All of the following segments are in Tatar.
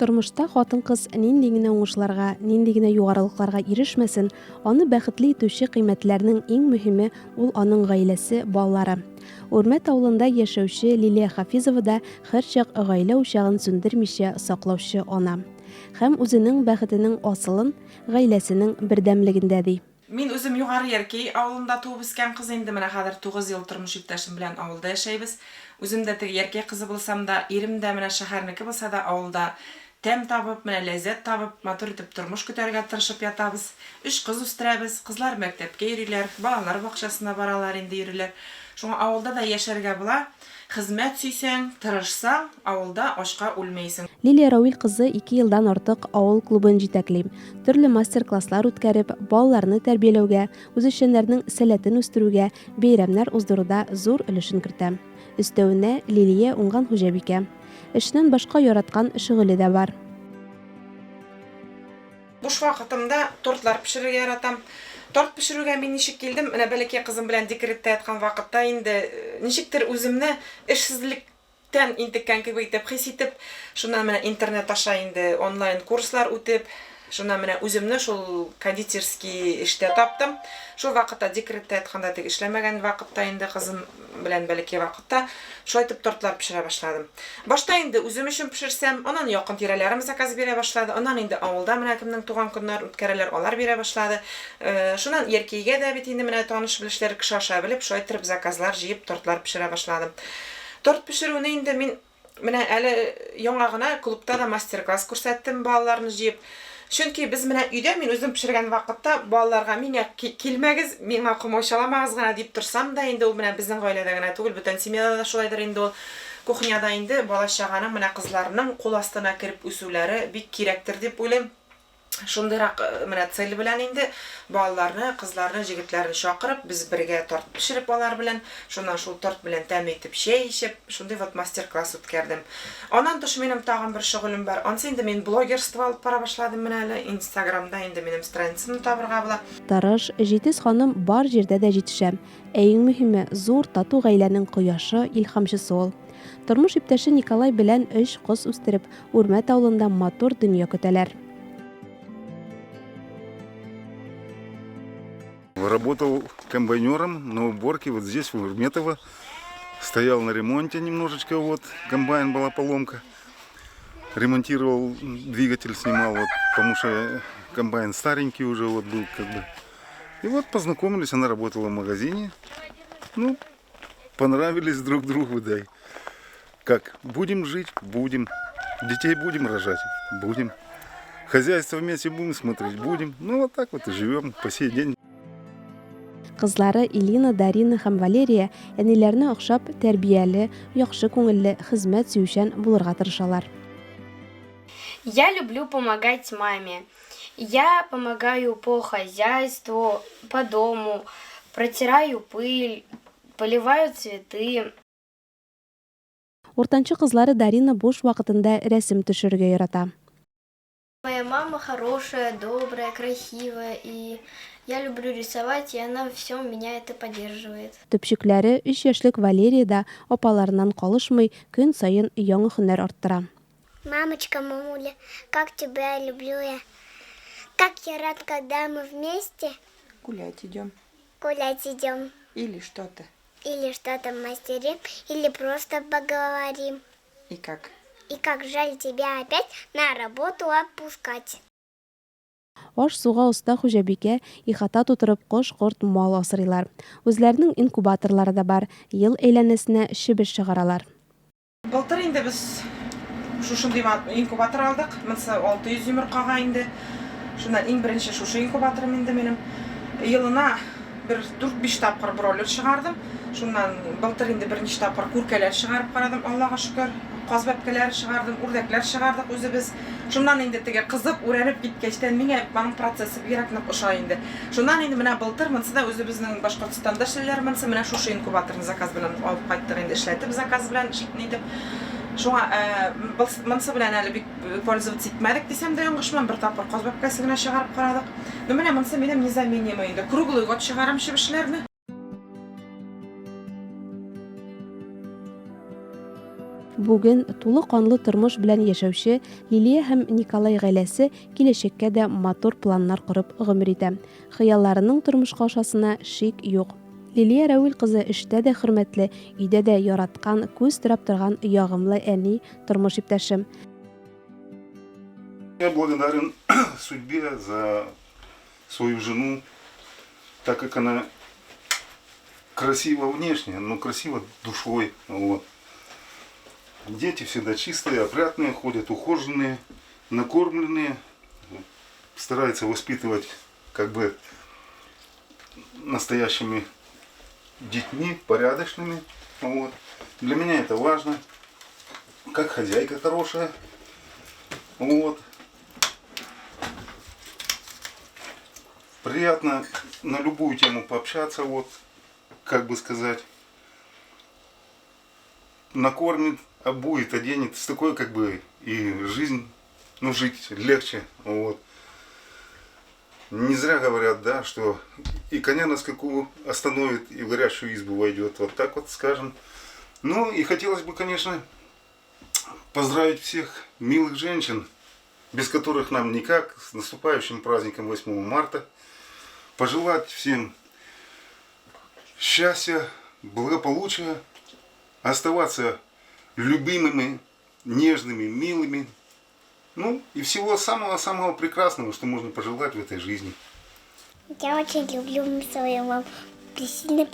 Тормышта хатын-кыз нинди генә уңышларга, нинди генә югарылыкларга ирешмәсен, аны бәхетле итүче кыйммәтләрнең иң мөһиме ул аның гаиләсе, балалары. Үрмәт авылында яшәүче Лилия Хафизова да һәрчак гаилә учагын сүндермичә саклаучы ана. Һәм үзенең бәхетенең асылын гаиләсенең бердәмлегендә ди. Мин үзем югары Яркей авылында туып үскән кыз инде, менә хәзер 9 ел тормыш иптәшем белән авылда яшәйбез. Үзем дә теге Яркей кызы булсам да, ирем дә менә шәһәрнеке булса да авылда тәм табып, менә ләззәт табып, матур итеп тормыш күтәрергә тырышып ятабыз. 3 кыз үстерәбез, кызлар мәктәпкә йөриләр, балалар бакчасына баралар инде йөриләр. Шуңа авылда да яшәргә була. Хезмәт сөйсәң, тырышсаң, авылда ашка үлмәйсең. Лилия Рауил кызы 2 елдан артык авыл клубын җитәкли. Төрле мастер-класслар үткәреп, балаларны тәрбияләүгә, үзешчәннәрнең сәләтен үстерүгә, бәйрәмнәр уздыруда зур өлешен кертә. Өстәвенә Лилия уңган хуҗабикә. Эшнән башка яраткан шөгыле дә бар. Буш вакытымда тортлар пешерергә яратам. Торт пешерүгә мин ничек килдем? Менә бәләкәй кызым белән декретта яткан вакытта инде ничектер үземне эшсезлектән интеккән кебек итеп хис итеп, шуннан менә интернет аша инде онлайн курслар үтеп, шуннан менә үземне шул кондитерский эштә таптым. Шул вакытта декретта ятканда тик эшләмәгән вакытта инде кызым белән бәләкәй вакытта шулай итеп тортлар пешерә башладым. Башта инде үзем өчен пешерсәм, аннан якын тирәләрем заказ бирә башлады. Аннан инде авылда менә кемнең туган көннәр үткәрәләр, алар бирә башлады. Шуннан Яркейгә дә бит инде менә таныш белешләр кеше аша белеп, шулай итеп заказлар җыеп тортлар пешерә башладым. Торт пешерүне инде мин менә әле яңа гына клубта да мастер-класс күрсәттем балаларны җыеп. Чөнки без менә өйдә мин үзем пешергән вакытта балаларга миңа килмәгез, миңа комачаламагыз гына дип торсам да инде ул менә безнең гаиләдә генә түгел, бөтен семьяда да шулайдыр инде ул. Кухняда инде бала чаганың менә кызларның кул астына кереп үсүләре бик кирәктер дип уйлыйм. Шундыйрак менә цель белән инде балаларны, кызларны, җегетләрне чакырып, без бергә торт пешереп алар белән, шуннан шул торт белән тәм итеп чәй эчеп, шундый вот мастер-класс үткәрдем. Аннан тыш минем тагын бер шөгылем бар. Ансы инде мин блогерство алып бара башладым менә әле Инстаграмда инде минем страницамны табырга була. Тарыш, җитез ханым бар җирдә дә җитешә. Иң мөһиме зур тату гаиләнең кояшы, илһамчысы ул. Тормыш иптәше Николай белән 3 кыз үстереп, Үрмәт авылында матур дөнья көтәләр. Работал комбайнером на уборке вот здесь, в Урметово. Стоял на ремонте немножечко, вот, комбайн была поломка. Ремонтировал, двигатель снимал, вот, потому что комбайн старенький уже вот был, как бы. И вот познакомились, она работала в магазине. Ну, понравились друг другу, да. Как, будем жить? Будем. Детей будем рожать? Будем. Хозяйство вместе будем смотреть? Будем. Ну, вот так вот и живем по сей день. Кызлары Илина, Дарина һәм Валерия әниләренә охшап тәрбияле, яхшы күңелле, хезмәт сөючән булырга тырышалар. Я люблю помогать маме. Я помогаю по хозяйству, по дому, протираю пыль, поливаю цветы. Уртанчы кызлары Дарина буш вакытында рәсем төшерергә ярата. Моя мама хорошая, добрая, красивая, и я люблю рисовать, и она во всем меня это поддерживает. Төпчекләре 3 яшьлек Валерия да апаларыннан калышмый, көн саен яңа һөнәр арттыра. Мамочка, мамуля, как тебя люблю я. Как я рад, когда мы вместе Гулять идем. гулять идем. Или что-то. Или что-то мастерим, или просто поговорим. И как? И как жаль тебя опять на работу отпускать. Аш суга уста хуҗабикә ихата тутырып кош-корт мал асрыйлар. Үзләренең инкубаторлары да бар, ел әйләнәсенә чебеш чыгаралар. Былтыр инде без шушындый инкубатор алдык. Монсы 600 йомыркага инде. Шуннан иң беренче шушы инкубаторым инде минем. Елына бер 4-5 тапкыр бройлер чыгардым. Шуннан былтыр инде беренче тапкыр күркәләр чыгарып карадым, Аллага шөкер. Каз бәбкәләр чыгардым, үрдәкләр чыгардык үзебез. Шуннан инде теге кызып, үрәнеп киткәчтән миңа моның процессы бигрәк нык оша инде. Шуннан инде менә былтыр монсы да үзебезнең Башкортстанда эшләр, монсы менә шушы инкубаторны заказ белән алып кайттык инде, эшләтеп заказ белән итеп. Шуңа монсы белән әле бик пользоваться итмәдек дисәм дә яңгышман, бер тапкыр каз бәбкәсе генә чыгарып карадык. Ну менә монсы минем низамением инде. Круглый год чыгарам чебешләрне. Бүген тулы канлы тормыш белән яшәүче Лилия һәм Николай гаиләсе киләчәккә дә матур планнар корып гомер итә. Хыялларының тормышка ашасына шик юк. Лилия Рәүил кызы эштә дә хөрмәтле, өйдә дә яраткан, күз терәп торган ягымлы әни, тормыш иптәшем. Я благодарен судьбе за свою жену, так как она красива внешне, но красива душой. Вот. Дети всегда чистые, опрятные, ходят ухоженные, накормленные, стараются воспитывать как бы настоящими детьми, порядочными. Вот. Для меня это важно, как хозяйка хорошая. Вот. Приятно на любую тему пообщаться, вот, как бы сказать. Накормит, обует, оденет. С такой как бы и жизнь, ну, жить легче. Вот. Не зря говорят, да, что и коня на скаку остановит, и в горящую избу войдет. Вот так вот скажем. Ну и хотелось бы, конечно, поздравить всех милых женщин, без которых нам никак, с наступающим праздником 8 марта. Пожелать всем счастья, благополучия, оставаться любимыми, нежными, милыми. Ну и всего самого-самого прекрасного, что можно пожелать в этой жизни. Я очень люблю свою маму. Присильно.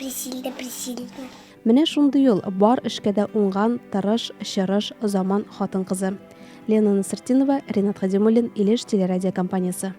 Менә шундый ул бар эшкә дә уңган, тырыш, чырыш, заман хатын-кызы. Лена Насыртдинова, Ренат Хадимуллин, Илеш телерадиокомпаниясе.